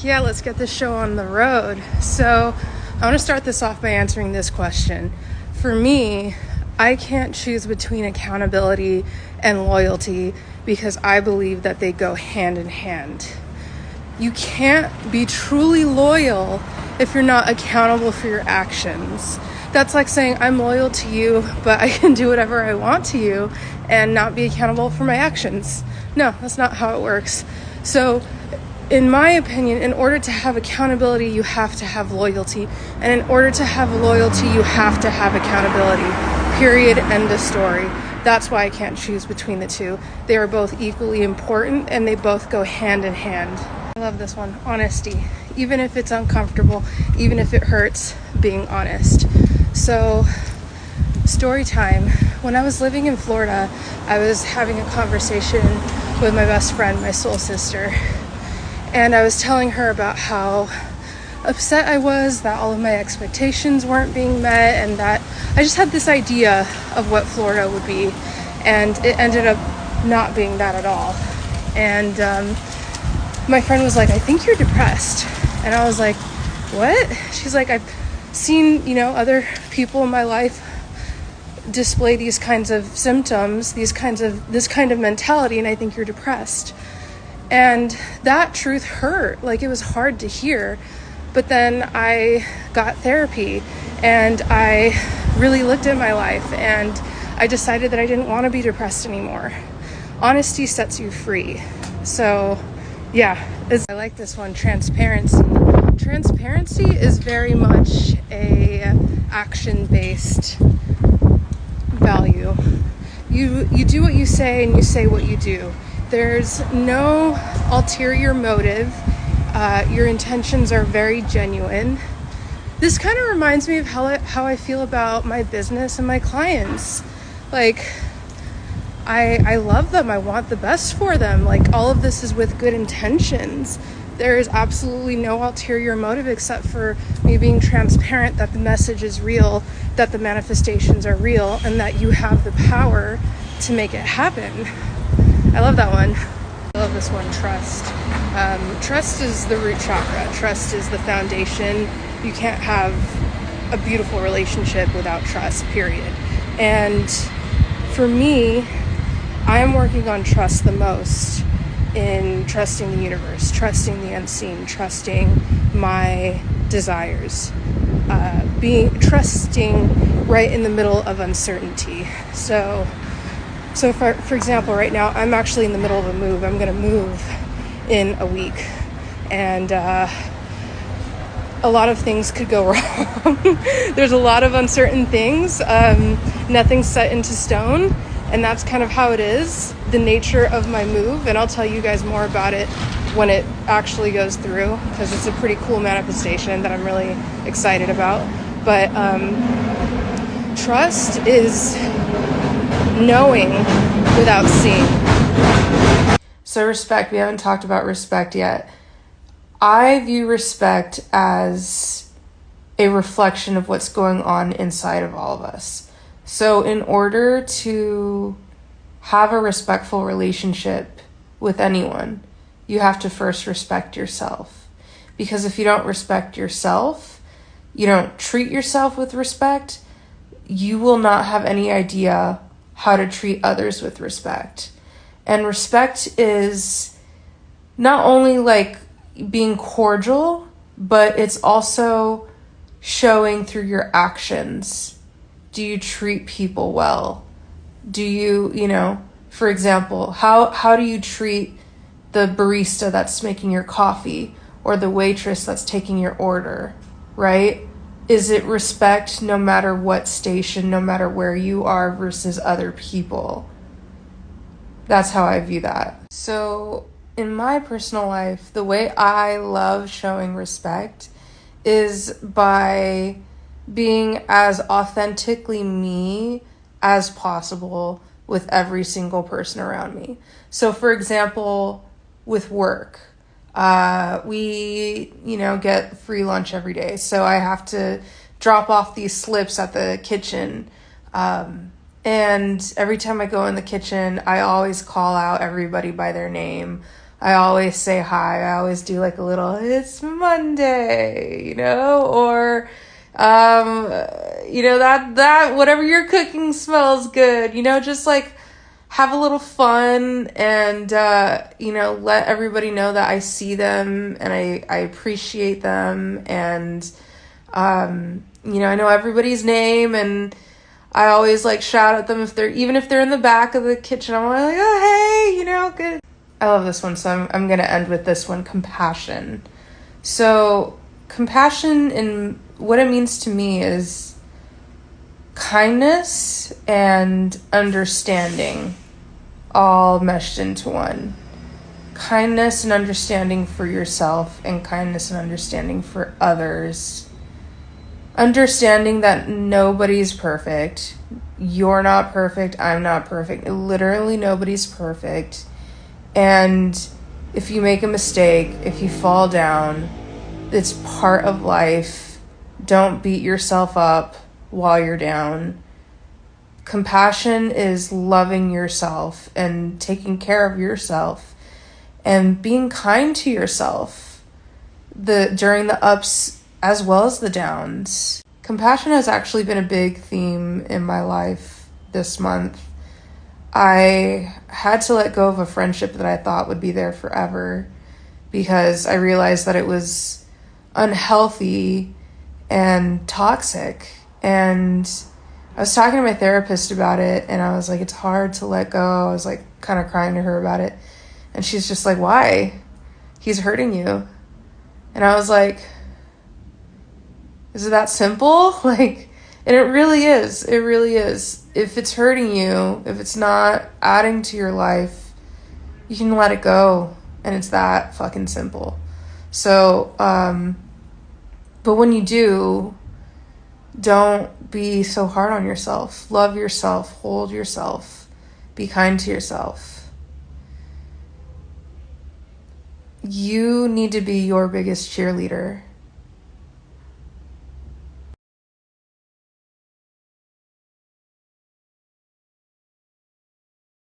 Heck yeah, let's get this show on the road. So I want to start this off by answering this question. For me, I can't choose between accountability and loyalty because I believe that they go hand in hand. You can't be truly loyal if you're not accountable for your actions. That's like saying I'm loyal to you, but I can do whatever I want to you and not be accountable for my actions. No, that's not how it works. So in my opinion, in order to have accountability, you have to have loyalty. And in order to have loyalty, you have to have accountability. Period. End of story. That's why I can't choose between the two. They are both equally important and they both go hand in hand. I love this one. Honesty. Even if it's uncomfortable, even if it hurts, being honest. So, story time. When I was living in Florida, I was having a conversation with my best friend, my soul sister. And I was telling her about how upset I was that all of my expectations weren't being met and that I just had this idea of what Florida would be. And it ended up not being that at all. And my friend was like, I think you're depressed. And I was like, what? She's like, I've seen, other people in my life display these kinds of symptoms, this kind of mentality, and I think you're depressed. And that truth hurt. Like, it was hard to hear. But then I got therapy and I really looked at my life and I decided that I didn't want to be depressed anymore. Honesty sets you free. So yeah, I like this one, transparency. Transparency is very much a action-based value. You do what you say and you say what you do. There's no ulterior motive. Your intentions are very genuine. This kind of reminds me of how I feel about my business and my clients. Like, I love them. I want the best for them. Like, all of this is with good intentions. There is absolutely no ulterior motive except for me being transparent that the message is real, that the manifestations are real, and that you have the power to make it happen. I love that one. I love this one, trust. Trust is the root chakra. Trust is the foundation. You can't have a beautiful relationship without trust, period. And for me, I am working on trust the most in trusting the universe, trusting the unseen, trusting my desires, trusting right in the middle of uncertainty. So for example, right now, I'm actually in the middle of a move. I'm going to move in a week. And a lot of things could go wrong. There's a lot of uncertain things. Nothing's set into stone. And that's kind of how it is, the nature of my move. And I'll tell you guys more about it when it actually goes through, because it's a pretty cool manifestation that I'm really excited about. But trust is knowing without seeing. So respect, we haven't talked about respect yet. I view respect as a reflection of what's going on inside of all of us. So in order to have a respectful relationship with anyone, you have to first respect yourself. Because if you don't respect yourself, you don't treat yourself with respect, you will not have any idea how to treat others with respect. And respect is not only like being cordial, but it's also showing through your actions. Do you treat people well? Do you, for example, how do you treat the barista that's making your coffee or the waitress that's taking your order, right? Is it respect no matter what station, no matter where you are versus other people? That's how I view that. So in my personal life, the way I love showing respect is by being as authentically me as possible with every single person around me. So for example, with work, we, get free lunch every day. So I have to drop off these slips at the kitchen. And every time I go in the kitchen, I always call out everybody by their name. I always say hi. I always do like a little, it's Monday, or, that whatever you're cooking smells good, just like have a little fun and, let everybody know that I see them and I appreciate them. And, I know everybody's name, and I always like shout at them even if they're in the back of the kitchen. I'm like, oh, hey, good. I love this one, so I'm going to end with this one, compassion. So compassion, and what it means to me is kindness and understanding all meshed into one. Kindness and understanding for yourself, and kindness and understanding for others. Understanding that nobody's perfect. You're not perfect. I'm not perfect. Literally nobody's perfect. And if you make a mistake, if you fall down, it's part of life. Don't beat yourself up while you're down. Compassion is loving yourself and taking care of yourself and being kind to yourself during the ups as well as the downs. Compassion has actually been a big theme in my life this month. I had to let go of a friendship that I thought would be there forever because I realized that it was unhealthy and toxic. And I was talking to my therapist about it, and I was like, it's hard to let go. I was like kind of crying to her about it. And she's just like, why? He's hurting you. And I was like, is it that simple? And it really is. It really is. If it's hurting you, if it's not adding to your life, you can let it go. And it's that fucking simple. So, but when you do, don't be so hard on yourself. Love yourself. Hold yourself. Be kind to yourself. You need to be your biggest cheerleader.